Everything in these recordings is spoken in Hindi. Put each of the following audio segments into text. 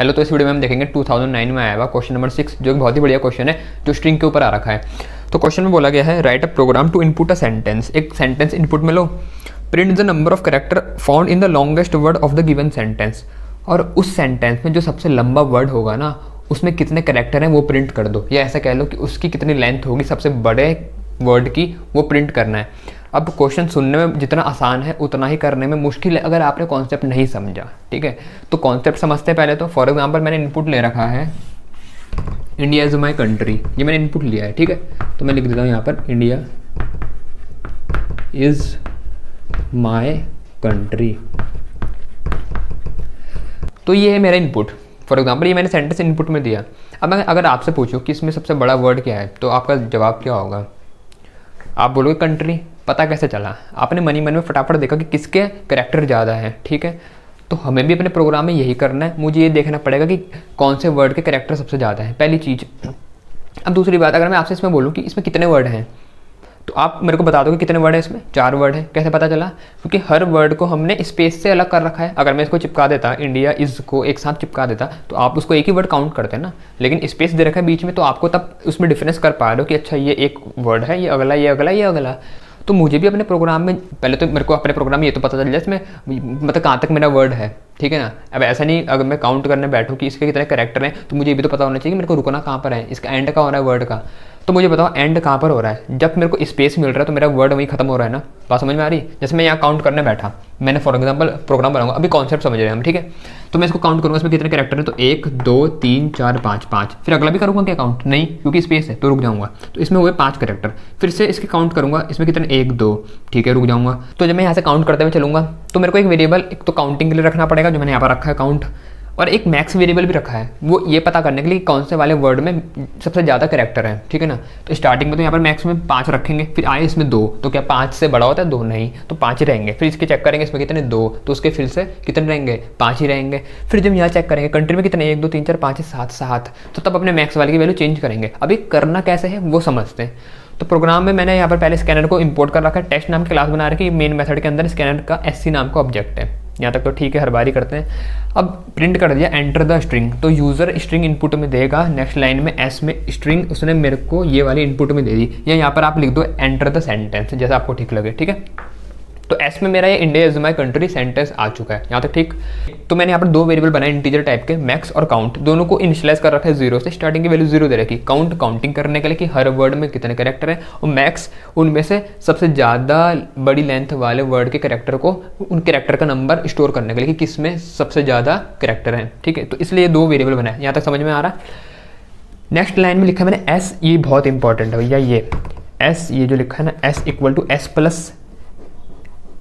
हेलो, तो इस वीडियो में हम देखेंगे 2009 में आया हुआ क्वेश्चन नंबर 6, जो कि बहुत ही बढ़िया क्वेश्चन है, जो स्ट्रिंग के ऊपर आ रखा है। तो क्वेश्चन में बोला गया है, write a program to input a sentence. एक सेंटेंस इनपुट में लो, print the number of character found in the longest word of the given sentence. और उस सेंटेंस में जो सबसे लंबा वर्ड होगा ना, उसमें कितने कैरेक्टर हैं वो प्रिंट कर दो, या ऐसा कह लो कि उसकी कितनी लेंथ होगी सबसे बड़े वर्ड की, वो प्रिंट करना है। अब क्वेश्चन सुनने में जितना आसान है उतना ही करने में मुश्किल है अगर आपने कॉन्सेप्ट नहीं समझा। ठीक है, तो कॉन्सेप्ट समझते हैं पहले। तो फॉर एग्जांपल मैंने इनपुट ले रखा है इंडिया इज माई कंट्री, ये मैंने इनपुट लिया है। ठीक है, तो मैं लिख देता हूँ यहाँ पर इंडिया इज माई कंट्री। तो ये है मेरा इनपुट। फॉर एग्जांपल ये मैंने सेंटेंस इनपुट में दिया। अब मैं अगर आपसे पूछूं कि इसमें सबसे बड़ा वर्ड क्या है, तो आपका जवाब क्या होगा? आप बोलोगे कंट्री। पता कैसे चला? आपने मनी मन में फटाफट देखा कि किसके कैरेक्टर ज़्यादा है। ठीक है, तो हमें भी अपने प्रोग्राम में यही करना है। मुझे ये देखना पड़ेगा कि कौन से वर्ड के कैरेक्टर सबसे ज़्यादा है, पहली चीज़। अब दूसरी बात, अगर मैं आपसे इसमें बोलूँ कि इसमें कितने वर्ड हैं, तो आप मेरे को बता दो कि कितने वर्ड है इसमें। 4 वर्ड है। कैसे पता चला? क्योंकि हर वर्ड को हमने स्पेस से अलग कर रखा है। अगर मैं इसको चिपका देता, इंडिया इज को एक साथ चिपका देता, तो आप उसको एक ही वर्ड काउंट करते हैं ना, लेकिन स्पेस दे रखा है बीच में, तो आपको तब उसमें डिफरेंस कर पा रहे हो कि अच्छा ये एक वर्ड है, ये अगला, ये अगला, ये अगला। तो मुझे भी अपने प्रोग्राम में, पहले तो मेरे को अपने प्रोग्राम में ये तो पता चल जाए इसमें मतलब कहाँ तक मेरा वर्ड है। ठीक है ना, अब ऐसा नहीं अगर मैं काउंट करने बैठूँ कि इसके कितने कैरेक्टर हैं, तो मुझे ये भी तो पता होना चाहिए कि मेरे को रुकना कहाँ पर है, इसका एंड का हो रहा है वर्ड का। तो मुझे बताओ एंड कहाँ पर हो रहा है? जब मेरे को स्पेस मिल रहा है तो मेरा वर्ड वहीं खत्म हो रहा है ना। बात समझ में आ रही? जैसे मैं यहाँ काउंट करने बैठा, मैंने फॉर एग्जांपल प्रोग्राम बनाऊंगा, अभी कॉन्सेप्ट समझ रहे हैं हम। ठीक है, तो मैं इसको काउंट करूँगा, इसमें कितने कैरेक्टर है, तो 1 2 3 4 5 5। फिर अगला भी करूँगा क्या काउंट? नहीं, क्योंकि स्पेस है तो रुक जाऊँगा। तो इसमें हुए 5 कैरेक्टर। फिर से इसके काउंट करूँगा, इसमें कितने 1 2। ठीक है, रुक जाऊँगा। तो जब मैं यहाँ से काउंट करते हुए चलूँगा, तो मेरे को एक वेरिएबल एक तो काउंटिंग के लिए रखना पड़ेगा, जो मैंने यहाँ पर रखा है काउंट, और एक मैक्स वेरिएबल भी रखा है, वो ये पता करने के लिए कौन से वाले वर्ड में सबसे ज़्यादा कैरेक्टर है। ठीक है ना, तो स्टार्टिंग में तो यहाँ पर मैक्स में 5 रखेंगे, फिर आए इसमें 2, तो क्या 5 से बड़ा होता है 2? नहीं, तो 5 ही रहेंगे। फिर इसके चेक करेंगे, इसमें कितने 2, तो उसके फिर से कितने रहेंगे? 5 ही रहेंगे। फिर जब यहाँ चेक करेंगे कंट्री में कितने 1 2 3 4 5 7, तो तब अपने मैक्स वाले की वैल्यू चेंज करेंगे। अभी करना कैसे है वो समझते हैं। तो प्रोग्राम में मैंने यहाँ पर पहले स्कैनर को इंपोर्ट कर रखा है, टेस्ट नाम की क्लास बना रखी है। मेन मेथड के अंदर स्कैनर का SC नाम का ऑब्जेक्ट है। यहाँ तक तो ठीक है, हर बार ही करते हैं। अब प्रिंट कर दिया एंटर द स्ट्रिंग, तो यूज़र स्ट्रिंग इनपुट में देगा। नेक्स्ट लाइन में S में स्ट्रिंग उसने मेरे को ये वाली इनपुट में दे दी, या यहाँ पर आप लिख दो एंटर द सेंटेंस, जैसा आपको ठीक लगे। ठीक है, तो S में मेरा ये India is my country sentence आ चुका है। यहाँ तक ठीक। तो मैंने यहाँ पर 2 वेरिएबल बनाए इंटीजर टाइप के, मैक्स और काउंट। दोनों को इनिशियलाइज कर रखा है 0 से, स्टार्टिंग की वैल्यू 0 दे रखी। काउंट काउंटिंग करने के लिए कि हर वर्ड में कितने कैरेक्टर हैं, और मैक्स उनमें से सबसे ज़्यादा बड़ी लेंथ वाले वर्ड के कैरेक्टर को, उन कैरेक्टर का नंबर स्टोर करने के लिए कि किसमें सबसे ज़्यादा कैरेक्टर हैं। ठीक है, तो इसलिए 2 वेरिएबल बनाए। यहाँ तक समझ में आ रहा है? नेक्स्ट लाइन में लिखा है मैंने S, ये बहुत इंपॉर्टेंट है भैया, ये S, ये जो लिखा है ना S equal to S plus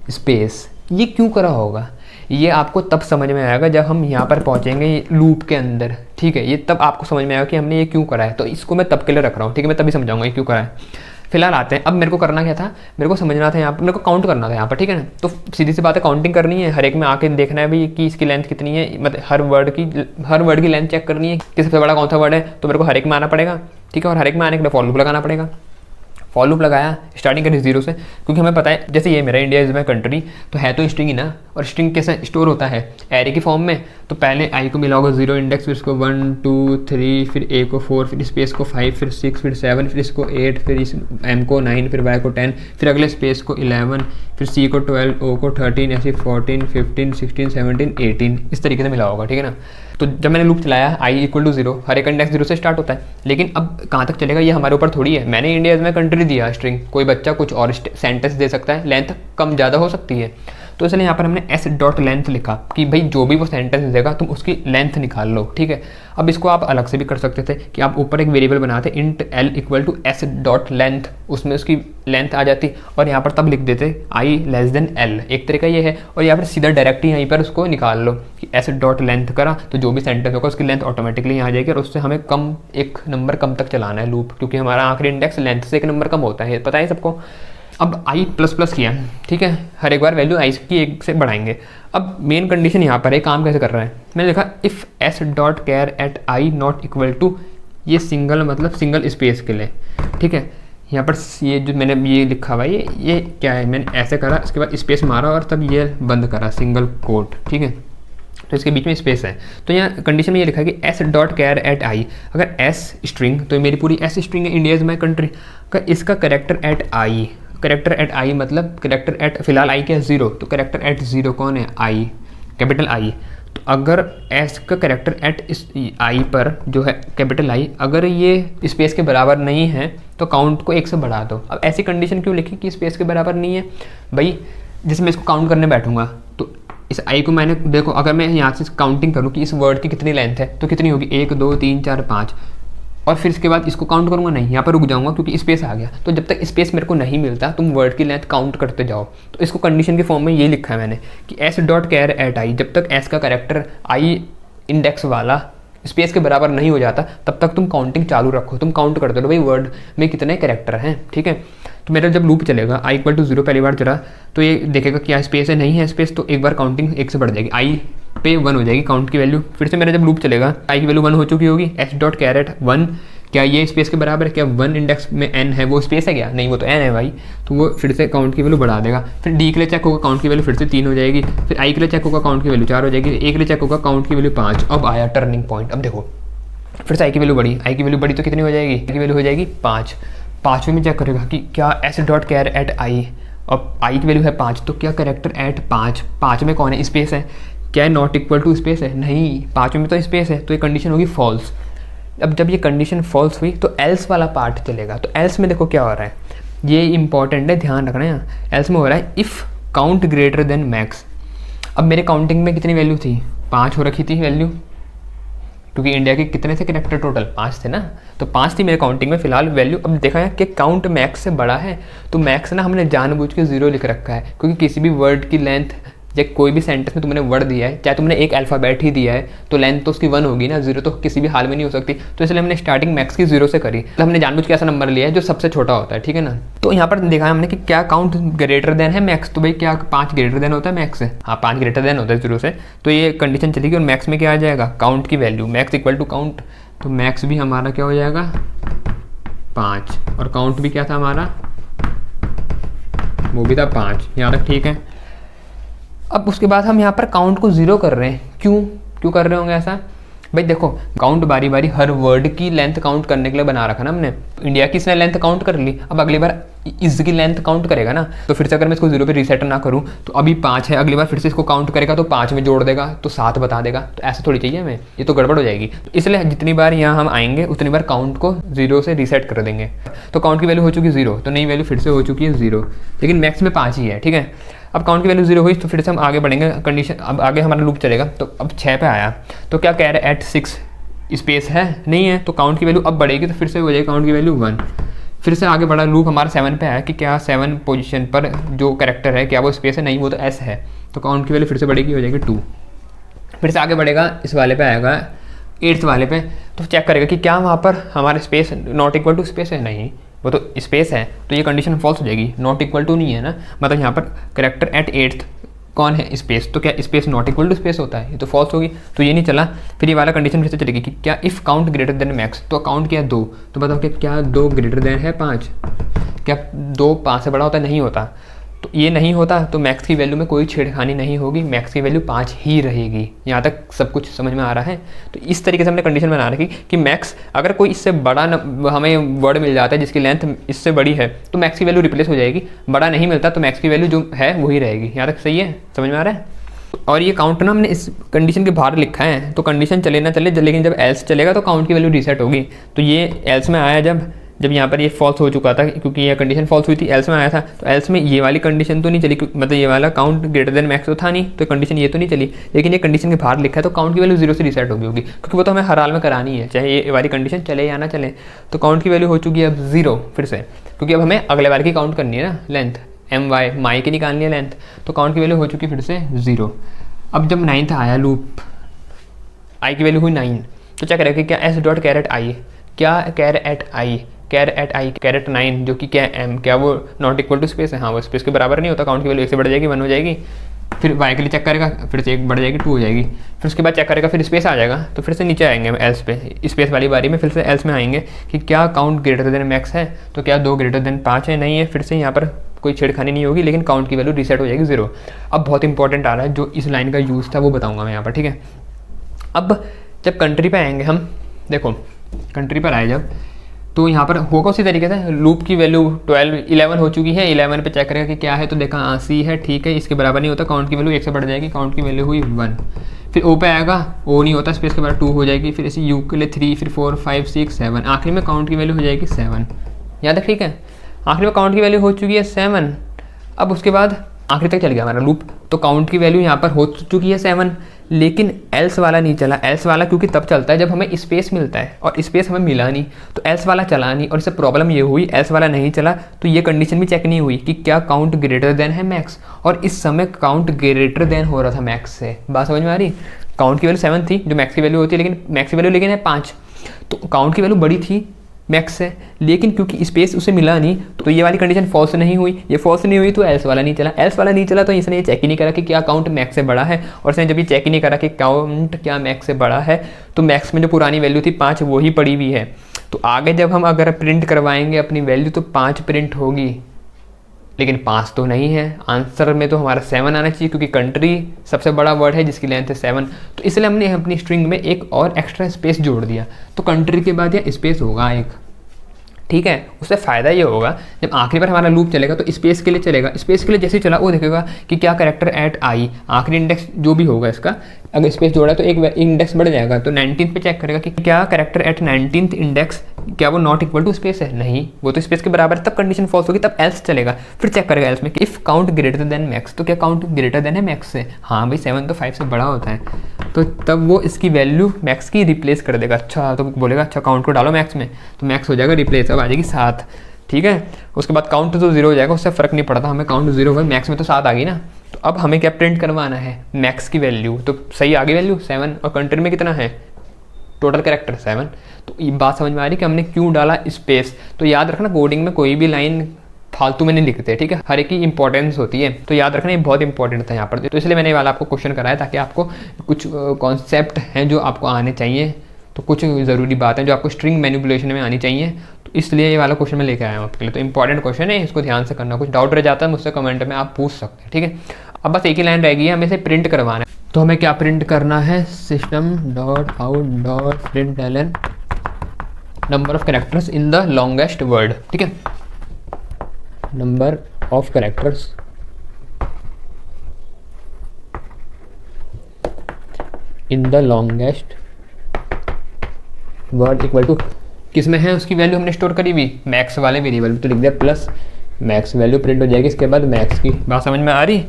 space. ये क्यों करा होगा? ये आपको तब समझ में आएगा जब हम यहाँ पर पहुँचेंगे लूप के अंदर। ठीक है, ये तब आपको समझ में आएगा कि हमने ये क्यों करा है। तो इसको मैं तब के लिए रख रहा हूँ। ठीक है, मैं तभी समझाऊंगा ये क्यों करा है। फिलहाल आते हैं, अब मेरे को करना क्या था, मेरे को समझना था यहाँ पर, मेरे को काउंट करना था यहाँ पर। ठीक है ना, तो सीधी सी बात है, काउंटिंग करनी है, हर एक में आके देखना है भी कि इसकी लेंथ कितनी है, मतलब हर वर्ड की लेंथ चेक करनी है कि सबसे बड़ा कौन सा वर्ड है। तो मेरे को हर एक में आना पड़ेगा। ठीक है, और हर एक में आने के लिए फॉर लूप लगाना पड़ेगा। फॉर लूप लगाया, स्टार्टिंग करी 0 से, क्योंकि हमें पता है जैसे ये मेरा इंडिया इज माई कंट्री, तो है तो स्ट्रिंग ही ना, और स्ट्रिंग कैसे स्टोर होता है? एरे की फॉर्म में। तो पहले I को मिला होगा 0 इंडेक्स, फिर इसको 1 2 3, फिर A को 4, फिर स्पेस को 5, फिर 6, फिर 7, फिर इसको 8, फिर इस M को 9, फिर Y को 10, फिर अगले स्पेस को 11, फिर C को 12, O को 13, ऐसे 14 15 16 17 18, इस तरीके से मिला होगा। ठीक है ना, तो जब मैंने लूप चलाया I इक्वल टू 0, हर एक इंडेक्स 0 से स्टार्ट होता है। लेकिन अब कहाँ तक चलेगा ये हमारे ऊपर थोड़ी है। मैंने इंडिया इज माई कंट्री दिया स्ट्रिंग, कोई बच्चा कुछ और सेंटेंस दे सकता है, लेंथ कम ज़्यादा हो सकती है। तो इसलिए यहाँ पर हमने S डॉट लेंथ लिखा कि भाई जो भी वो सेंटेंस देगा तुम उसकी लेंथ निकाल लो। ठीक है, अब इसको आप अलग से भी कर सकते थे कि आप ऊपर एक वेरिएबल बनाते int L equal to S dot length, उसमें उसकी लेंथ आ जाती, और यहाँ पर तब लिख देते I लेस देन L। एक तरीका ये है, और यहाँ पर सीधा डायरेक्ट ही यहीं पर उसको निकाल लो कि S डॉट लेंथ करा, तो जो भी सेंटेंस होगा उसकी लेंथ ऑटोमेटिकली यहाँ आ जाएगी, और उससे हमें कम एक नंबर कम तक चलाना है लूप, क्योंकि हमारा आखिरी इंडेक्स लेंथ से एक नंबर कम होता है, पता है सबको। अब I प्लस प्लस किया, ठीक है, हर एक बार वैल्यू I की 1 से बढ़ाएंगे। अब मेन कंडीशन यहाँ पर है, काम कैसे कर रहा है, मैंने लिखा if S dot char at I not equal to, ये सिंगल मतलब सिंगल स्पेस के लिए। ठीक है, यहाँ पर ये जो मैंने ये लिखा हुआ है ये क्या है, मैंने ऐसे करा, इसके बाद स्पेस मारा और तब ये बंद करा सिंगल कोट। ठीक है, तो इसके बीच में स्पेस है। तो यहाँ कंडीशन में ये लिखा है कि S dot char at I, अगर एस स्ट्रिंग तो मेरी पूरी एस स्ट्रिंग है, इंडिया इज माई कंट्री का, इसका character at I, character at I मतलब करेक्टर एट फिलहाल आई क्या है 0, तो करेक्टर एट 0 कौन है आई, कैपिटल आई। तो अगर एस का करेक्टर एट इस आई पर जो है कैपिटल आई, अगर ये स्पेस के बराबर नहीं है तो काउंट को 1 से बढ़ा दो। अब ऐसी कंडीशन क्यों लिखी कि स्पेस के बराबर नहीं है भाई, जैसे मैं इसको काउंट करने बैठूंगा तो इस आई को मैंने देखो, अगर मैं यहाँ से काउंटिंग करूँ कि इस वर्ड की कितनी लेंथ है तो कितनी होगी 1 2 3 4 5, और फिर इसके बाद इसको काउंट करूँगा नहीं, यहाँ पर रुक जाऊँगा क्योंकि स्पेस आ गया। तो जब तक स्पेस मेरे को नहीं मिलता तुम वर्ड की लेंथ काउंट करते जाओ। तो इसको कंडीशन के फॉर्म में ये लिखा है मैंने कि एस डॉट कैर एट आई, जब तक एस का करेक्टर आई इंडेक्स वाला स्पेस के बराबर नहीं हो जाता तब तक तुम काउंटिंग चालू रखो, तुम काउंट करते रहो भाई वर्ड में कितने कैरेक्टर हैं, ठीक है। तो मेरा जब लूप चलेगा आई इक्वल टू 0 पहली बार चला तो ये देखेगा क्या स्पेस है, नहीं है स्पेस, तो एक बार काउंटिंग 1 से बढ़ जाएगी, आई पे 1 हो जाएगी काउंट की वैल्यू। फिर से मेरा जब लूप चलेगा आई की वैल्यू 1 हो चुकी होगी, एस डॉट कैरेट 1, क्या ये स्पेस के बराबर है, क्या 1 इंडेक्स में n है वो स्पेस है क्या, नहीं वो तो n है भाई, तो वो फिर से काउंट की वैल्यू बढ़ा देगा। फिर डी के लिए चेक होगा काउंट की वैल्यू फिर से 3 हो जाएगी, फिर आई के लिए चेक होगा काउंट की वैल्यू 4 हो जाएगी, ए के लिए चेक होगा काउंट की वैल्यू 5। अब आया टर्निंग पॉइंट, अब देखो फिर से आई की वैल्यू बढ़ी, आई की वैल्यू बढ़ी तो कितनी हो जाएगी, आई की वैल्यू हो जाएगी 5। 5वें में चेक करेगा कि क्या एस डॉट कैर एट आई, अब आई की वैल्यू है 5 तो क्या करेक्टर एट 5 में कौन है, स्पेस है, क्या नॉट इक्वल टू स्पेस है, नहीं 5 में तो स्पेस है, तो ये कंडीशन होगी फॉल्स। अब जब ये कंडीशन फॉल्स हुई तो एल्स वाला पार्ट चलेगा। तो एल्स में देखो क्या हो रहा है, ये इंपॉर्टेंट है, ध्यान रखना है। एल्स में हो रहा है if count greater than max. अब मेरे काउंटिंग में कितनी वैल्यू थी, 5 हो रखी थी वैल्यू, क्योंकि इंडिया के कितने थे कैरेक्टर टोटल 5 थे ना, तो 5 थी मेरे काउंटिंग में फिलहाल वैल्यू। अब देखा है कि काउंट मैक्स से बड़ा है, तो मैक्स ना हमने जानबूझ के 0 लिख रखा है, क्योंकि किसी भी वर्ड की लेंथ या कोई भी सेंटेंस में तुमने वर्ड दिया है, चाहे तुमने एक अल्फ़ाबेट ही दिया है तो लेंथ तो उसकी 1 होगी ना, 0 तो किसी भी हाल में नहीं हो सकती। तो इसलिए हमने स्टार्टिंग मैक्स की 0 से करी, तो हमने जानबूझ के ऐसा नंबर लिया है जो सबसे छोटा होता है, ठीक है ना। तो यहाँ पर देखा है हमने कि क्या काउंट ग्रेटर देन है मैक्स, तो भाई क्या 5 ग्रेटर देन होता है मैक्स से, हाँ 5 ग्रेटर देन होता है 0 से, तो ये कंडीशन चलेगी। और मैक्स में क्या आ जाएगा, काउंट की value, max equal to count, तो मैक्स भी हमारा क्या हो जाएगा 5, और काउंट भी क्या था हमारा, वो भी था 5, यहाँ तक ठीक है। अब उसके बाद हम यहाँ पर काउंट को 0 कर रहे हैं, क्यों कर रहे होंगे ऐसा, भाई देखो काउंट बारी बारी हर वर्ड की लेंथ काउंट करने के लिए बना रखा ना हमने। इंडिया की इसने लेंथ काउंट कर ली, अब अगली बार इस की लेंथ काउंट करेगा ना, तो फिर से अगर मैं इसको 0 पे रीसेट ना करूँ तो अभी 5 है, अगली बार फिर से इसको काउंट करेगा तो 5 में जोड़ देगा तो 7 बता देगा, तो ऐसा थोड़ी चाहिए हमें, ये तो गड़बड़ हो जाएगी। तो इसलिए जितनी बार यहाँ हम आएंगे उतनी बार काउंट को 0 से रीसेट कर देंगे। तो काउंट की वैल्यू हो चुकी 0, तो नई वैल्यू फिर से हो चुकी है 0, लेकिन मैक्स में 5 ही है, ठीक है। अब काउंट की वैल्यू 0 हुई तो फिर से हम आगे बढ़ेंगे, कंडीशन अब आगे हमारा लूप चलेगा। तो अब 6 पे आया तो क्या कह रहे हैं एट 6 स्पेस है, नहीं है, तो काउंट की वैल्यू अब बढ़ेगी तो फिर से हो जाएगी काउंट की वैल्यू 1। फिर से आगे बढ़ा लूप हमारा 7 पे आया कि क्या 7 पोजीशन पर जो कैरेक्टर है क्या वो स्पेस है, नहीं वो तो एस है, तो काउंट की वैल्यू फिर से बढ़ेगी, हो जाएगी 2। फिर से आगे बढ़ेगा, इस वाले पे आएगा 8th वाले पे, तो चेक करेगा कि क्या वहाँ पर हमारे space not equal to space है, नहीं वो तो स्पेस है, तो ये कंडीशन फॉल्स हो जाएगी, नॉट इक्वल टू नहीं है ना, मतलब यहाँ पर कैरेक्टर एट 8th कौन है स्पेस, तो क्या space not equal to space होता है, ये तो फॉल्स होगी, तो ये नहीं चला। फिर ये वाला कंडीशन फिर से चलेगी कि क्या if count greater than max, तो काउंट किया 2, तो बताओ कि क्या 2 ग्रेटर देन है 5, क्या 2 5 से बड़ा होता है, नहीं होता, तो ये नहीं होता, तो मैक्स की वैल्यू में कोई छेड़खानी नहीं होगी, मैक्स की वैल्यू 5 ही रहेगी। यहाँ तक सब कुछ समझ में आ रहा है। तो इस तरीके से हमने कंडीशन बना रखी कि मैक्स अगर कोई इससे बड़ा हमें वर्ड मिल जाता है जिसकी लेंथ इससे बड़ी है तो मैक्स की वैल्यू रिप्लेस हो जाएगी, बड़ा नहीं मिलता तो मैक्स की वैल्यू जो है वही रहेगी। यहाँ तक सही है, समझ में आ रहा है। और ये काउंट ना हमने इस कंडीशन के बाहर लिखा है, तो कंडीशन चले ना चले, लेकिन जब एल्स चलेगा तो काउंट की वैल्यू रीसेट होगी। तो ये एल्स में आया जब यहाँ पर ये फॉल्स हो चुका था, क्योंकि ये कंडीशन फॉल्स हुई थी, एल्स में आया था, तो एल्स में ये वाली कंडीशन तो नहीं चली, मतलब ये वाला काउंट ग्रेटर देन मैक्स तो था नहीं, तो कंडीशन ये तो नहीं चली, लेकिन ये कंडीशन के बाहर लिखा है तो काउंट की वैल्यू 0 से रीसेट होगी, क्योंकि वो तो हमें हर हाल में करानी है, चाहे ये वाली कंडीशन चले या ना चले। तो काउंट की वैल्यू हो चुकी है अब 0 फिर से, क्योंकि अब हमें अगले वाले की काउंट करनी है ना, लेंथ माई की निकालनी है लेंथ, तो काउंट की वैल्यू हो चुकी फिर से 0। अब जब 9th आया लूप, आई की वैल्यू हुई 9, तो क्या करेगा कि क्या एस डॉट कैरेट आई, क्या कैरेट 9 जो कि क्या एम, क्या वो नॉट इक्वल टू स्पेस है, हाँ वो स्पेस के बराबर नहीं होता, काउंट की वैल्यू 1 से बढ़ जाएगी 1 हो जाएगी। फिर वाई के लिए चेक करेगा, फिर से 1 बढ़ जाएगी 2 हो जाएगी। फिर उसके बाद चेक करेगा, फिर स्पेस आ जाएगा, तो फिर से नीचे आएंगे एल्स पे, स्पेस वाली बारी में फिर से एल्स में आएंगे कि क्या काउंट ग्रेटर देन मैक्स है, तो क्या 2 ग्रेटर देन 5 है, नहीं है, फिर से यहाँ पर कोई छेड़खानी नहीं होगी, लेकिन काउंट की वैल्यू रीसेट हो जाएगी 0। अब बहुत इंपॉर्टेंट आ रहा है, जो इस लाइन का यूज़ था वो बताऊँगा मैं यहाँ पर, ठीक है। अब जब कंट्री पे आएंगे हम, देखो कंट्री पर आए जब, तो यहाँ पर होगा उसी तरीके से, लूप की वैल्यू 11 हो चुकी है, 11 पे चेक करेगा कि क्या है, तो देखा सी है, ठीक है, इसके बराबर नहीं होता, काउंट की वैल्यू 1 से बढ़ जाएगी, काउंट की वैल्यू हुई 1। फिर ओ पे आएगा, ओ नहीं होता, स्पेस के बाद 2 हो जाएगी, फिर ऐसे यू के लिए 3, फिर 4, 5, 6, 7, आखिरी में काउंट की वैल्यू हो जाएगी 7। याद है, ठीक है, आखिरी में काउंट की वैल्यू हो चुकी है 7। अब उसके बाद आखिरी तक चल गया हमारा लूप, तो काउंट की वैल्यू यहाँ पर हो चुकी है 7, लेकिन एल्स वाला नहीं चला। एल्स वाला क्योंकि तब चलता है जब हमें स्पेस मिलता है, और स्पेस हमें मिला नहीं, तो एल्स वाला चला नहीं, और इससे प्रॉब्लम ये हुई एल्स वाला नहीं चला, तो ये कंडीशन भी चेक नहीं हुई कि क्या काउंट ग्रेटर देन है मैक्स, और इस समय काउंट ग्रेटर देन हो रहा था मैक्स से। बात समझ में आ रही? काउंट की वैल्यू 7 थी, जो मैक्स की वैल्यू होती है, लेकिन मैक्स की वैल्यू लेकिन है 5, तो काउंट की वैल्यू बड़ी थी मैक्स से, लेकिन क्योंकि स्पेस उसे मिला नहीं, तो ये वाली कंडीशन फॉल्स नहीं हुई। ये फॉल्स नहीं हुई तो एल्स वाला नहीं चला। एल्स वाला नहीं चला तो इसने ये चेक ही नहीं करा कि क्या काउंट मैक्स से बड़ा है, और इसने जब ये चेक ही नहीं करा कि काउंट क्या मैक्स से बड़ा है, तो मैक्स में जो पुरानी वैल्यू थी 5 वो ही पड़ी हुई है। तो आगे जब हम अगर प्रिंट करवाएंगे अपनी वैल्यू तो 5 प्रिंट होगी, लेकिन 5 तो नहीं है। आंसर में तो हमारा 7 आना चाहिए, क्योंकि कंट्री सबसे बड़ा वर्ड है जिसकी लेंथ है 7, तो इसलिए हमने अपनी स्ट्रिंग में एक और एक्स्ट्रा स्पेस जोड़ दिया, तो कंट्री के बाद यह स्पेस होगा एक, ठीक है। उससे फ़ायदा ये होगा जब आखिरी बार हमारा लूप चलेगा तो स्पेस के लिए चलेगा, स्पेस के लिए जैसे ही चला वो देखेगा कि क्या कैरेक्टर एट आई, आखिरी इंडेक्स जो भी होगा इसका, अगर स्पेस जोड़ा तो एक इंडेक्स बढ़ जाएगा, तो 19 पे चेक करेगा कि क्या कैरेक्टर एट 19th इंडेक्स, क्या वो नॉट इक्वल टू स्पेस है, नहीं वो तो स्पेस के बराबर है, तब कंडीशन फॉल्स होगी, तब एल्स चलेगा। फिर चेक करेगा एल्स में कि if count greater than max, तो क्या काउंट ग्रेटर देन है मैक्स से, हाँ भाई 7 तो 5 से बड़ा होता है, तो तब वो इसकी वैल्यू मैक्स की रिप्लेस कर देगा। अच्छा, तो बोलेगा अच्छा काउंट को डालो मैक्स में, तो मैक्स हो जाएगा रिप्लेस, अब आ जाएगी 7, ठीक है। उसके बाद काउंट तो 0 हो जाएगा, उससे फ़र्क नहीं पड़ता, हमें काउंट 0 हुआ, मैक्स में तो 7 आ गई ना, तो अब हमें क्या प्रिंट करवाना है, मैक्स की वैल्यू, तो सही आ गई वैल्यू 7, और कंट्री में कितना है टोटल कैरेक्टर 7। तो ये बात समझ में आ रही कि हमने क्यों डाला स्पेस। तो याद रखना कोडिंग में कोई भी लाइन फालतू में नहीं लिखते, ठीक है, हर एक की इंपॉर्टेंस होती है, तो याद रखना ये बहुत इंपॉर्टेंट था यहाँ पर, तो इसलिए मैंने ये वाला आपको क्वेश्चन कराया ताकि आपको कुछ कॉन्सेप्ट हैं जो आपको आने चाहिए, तो कुछ ज़रूरी बात है जो आपको स्ट्रिंग मैनिपुलेशन में आनी चाहिए, तो इसलिए ये वाला क्वेश्चन मैं लेकर आया हूँ आपके लिए। तो इंपॉर्टेंट क्वेश्चन है, इसको ध्यान से करना, कुछ डाउट रह जाता है मुझसे कमेंट में आप पूछ सकते हैं, ठीक है। अब बस एक ही लाइन रह गई है, हमें इसे प्रिंट करवाना है, तो हमें क्या प्रिंट करना है, system.out.println number of characters in the longest word, ठीक है, number of characters in the longest word equal to, किस में है उसकी वैल्यू हमने स्टोर करी हुई, मैक्स वाले वेरिएबल, तो लिख दिया प्लस मैक्स, वैल्यू प्रिंट हो जाएगी इसके बाद मैक्स की। बात समझ में आ रही?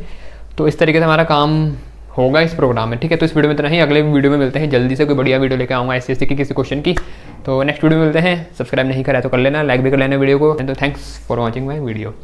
तो इस तरीके से हमारा काम होगा इस प्रोग्राम में, ठीक है। तो इस वीडियो में इतना ही, अगले वीडियो में मिलते हैं, जल्दी से कोई बढ़िया वीडियो लेकर आऊँगा SCSC की किसी क्वेश्चन की, तो नेक्स्ट वीडियो में मिलते हैं। सब्सक्राइब नहीं करा तो कर लेना, लाइक भी कर लेना वीडियो को, तो thanks for watching my video.